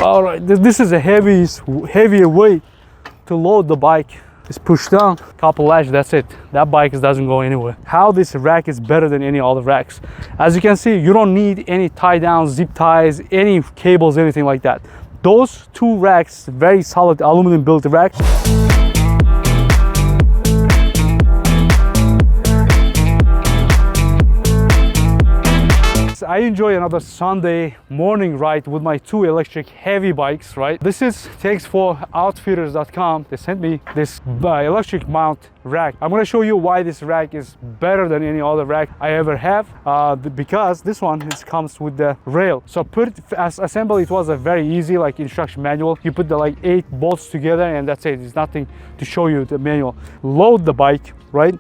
All right, this is a heavier weight to load the bike. Just push down, couple latch, that's it. That bike doesn't go anywhere. How this rack is better than any other racks. As you can see, you don't need any tie downs, zip ties, any cables, anything like that. Those two racks, very solid aluminum built racks. I enjoy another Sunday morning ride with my two electric heavy bikes, right? This is thanks for outfitters.com. They sent me this electric mount rack. I'm going to show you why this rack is better than any other rack I ever have, because this one comes with the rail. So assemble it was a very easy, like instruction manual. You put the like 8 bolts together and that's it. There's nothing to show you the manual. Load the bike, right?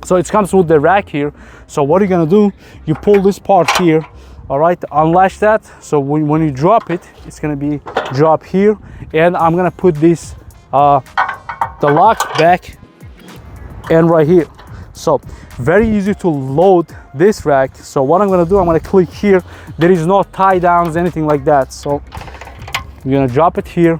So it comes with the rack here. So what you're gonna do, you pull this part here, all right, unlatch that. So when you drop it, it's gonna be drop here, and I'm gonna put this the lock back and right here. So very easy to load this rack. So what I'm gonna do, I'm gonna click here. There is no tie downs, anything like that. So I'm gonna drop it here.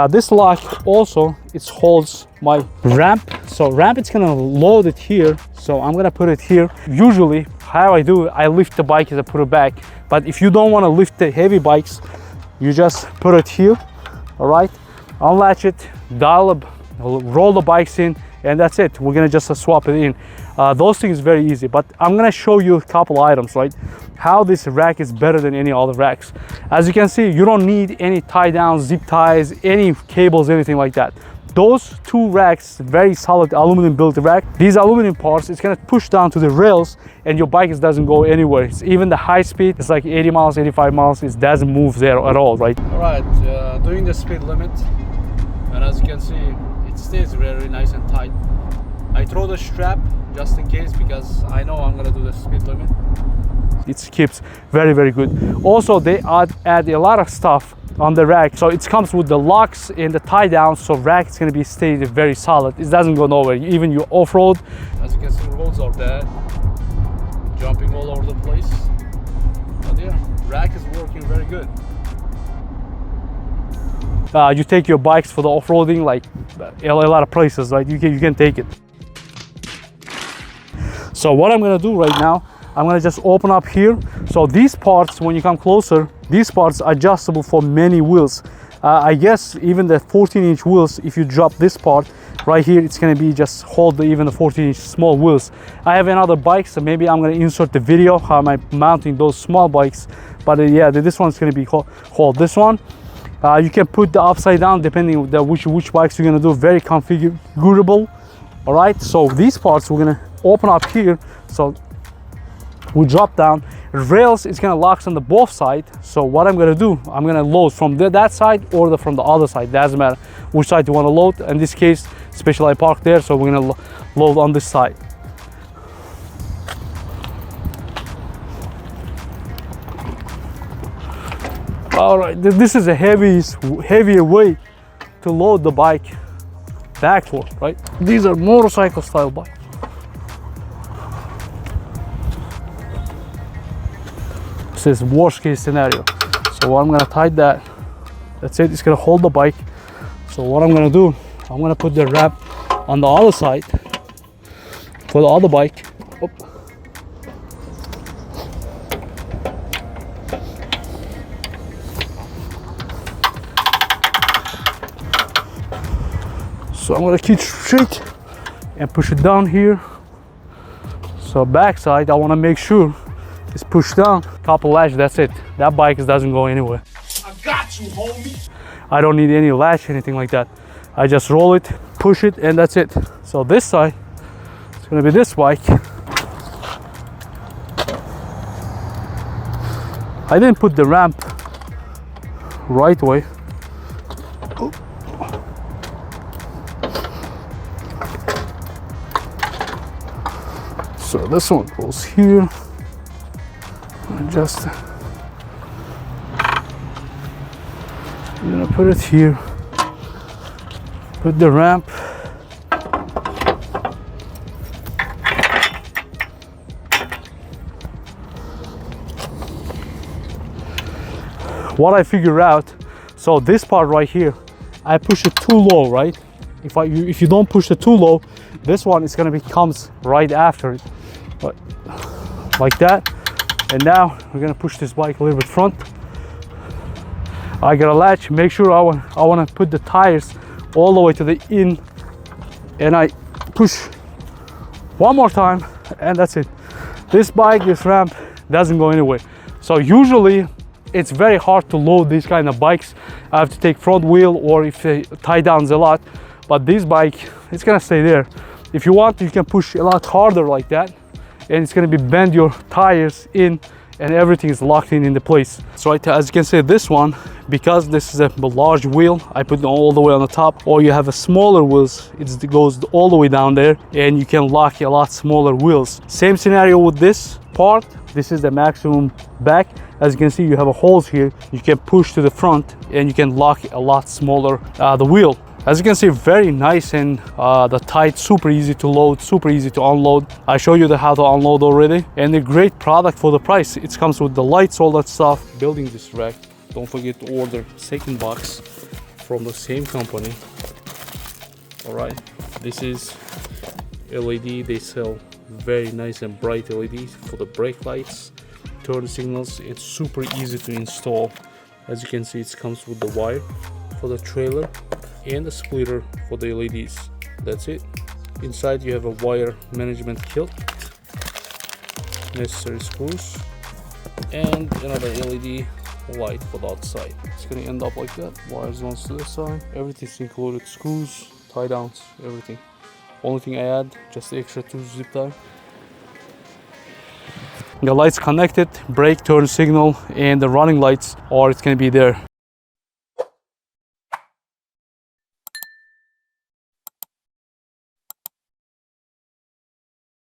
This lock also, it holds my ramp. So ramp, it's gonna load it here. So I'm gonna put it here. Usually how I do it, I lift the bike as I put it back. But if you don't want to lift the heavy bikes, you just put it here, all right? Unlatch it, dial up, roll the bikes in, and that's it. We're gonna just swap it in. Those things very easy, but I'm gonna show you a couple items, right? How this rack is better than any other racks. As you can see, you don't need any tie downs, zip ties, any cables, anything like that. Those two racks, very solid aluminum built rack. These aluminum parts, it's gonna push down to the rails and your bike doesn't go anywhere. It's even the high speed, it's like 80 miles, 85 miles, it doesn't move there at all, right? All right, doing the speed limit. And as you can see, it stays very nice and tight. I throw the strap just in case because I know I'm gonna do the speed limit. It keeps very, very good. Also, they add a lot of stuff on the rack. So it comes with the locks and the tie down, so rack is gonna be stayed very solid. It doesn't go nowhere. Even you off-road. As you can see, roads are bad. Jumping all over the place. But yeah, rack is working very good. You take your bikes for the off-roading, like a lot of places, right? You can take it. So what I'm gonna do right now, I'm gonna just open up here. So these parts, when you come closer, these parts are adjustable for many wheels. I guess even the 14-inch wheels, if you drop this part right here, it's gonna be just hold even the 14-inch small wheels. I have another bike, so maybe I'm gonna insert the video how I'm mounting those small bikes. But yeah, this one's gonna be hold this one. You can put the upside down depending on which bikes you're gonna do. Very configurable. All right, so these parts we're gonna open up here. So we drop down. Rails is gonna lock on the both sides. So what I'm gonna do, I'm gonna load from that side or from the other side. Doesn't matter which side you want to load. In this case, especially I parked there, so we're gonna load on this side. All right, this is a heavier weight to load the bike backward, right? These are motorcycle style bikes. This is worst case scenario. So I'm gonna tie that. That's it. It's gonna hold the bike. So what I'm gonna do, I'm gonna put the wrap on the other side for the other bike. Oop. So I'm gonna keep straight and push it down here. So backside, I wanna make sure it's pushed down. Couple latch, that's it. That bike doesn't go anywhere. I got you, homie. I don't need any latch, anything like that. I just roll it, push it, and that's it. So this side, it's gonna be this bike. I didn't put the ramp right way. So this one goes here. Just I'm gonna put it here. Put the ramp. What I figure out, So this part right here, I push it too low, right? If you don't push it too low, this one is gonna comes right after it, but like that. And now we're gonna push this bike a little bit front. I got a latch. Make sure I want to put the tires all the way to the in, and I push one more time, and that's it. This bike, this ramp doesn't go anywhere. So usually it's very hard to load these kind of bikes. I have to take front wheel, or if they tie down a lot, but this bike, it's gonna stay there. If you want, you can push a lot harder like that, and it's gonna be bend your tires in, and everything is locked in the place. So as you can see, this one, because this is a large wheel, I put it all the way on the top, or you have a smaller wheels, it goes all the way down there, and you can lock a lot smaller wheels. Same scenario with this part. This is the maximum back. As you can see, you have a holes here. You can push to the front, and you can lock a lot smaller the wheel. As you can see, very nice, and the tight, super easy to load, super easy to unload. I show you how to unload already, and a great product for the price. It comes with the lights, all that stuff. Building this rack, don't forget to order second box from the same company. All right, this is LED. They sell very nice and bright LEDs for the brake lights, turn signals. It's super easy to install. As you can see, it comes with the wire for the trailer and the splitter for the LEDs. That's it. Inside you have a wire management kit, necessary screws, and another LED light for the outside. It's gonna end up like that. Wires runs to this side. Everything's included: screws, tie downs, everything. Only thing I add, just the extra 2 zip tie. The lights connected, brake, turn signal, and the running lights, or it's gonna be there.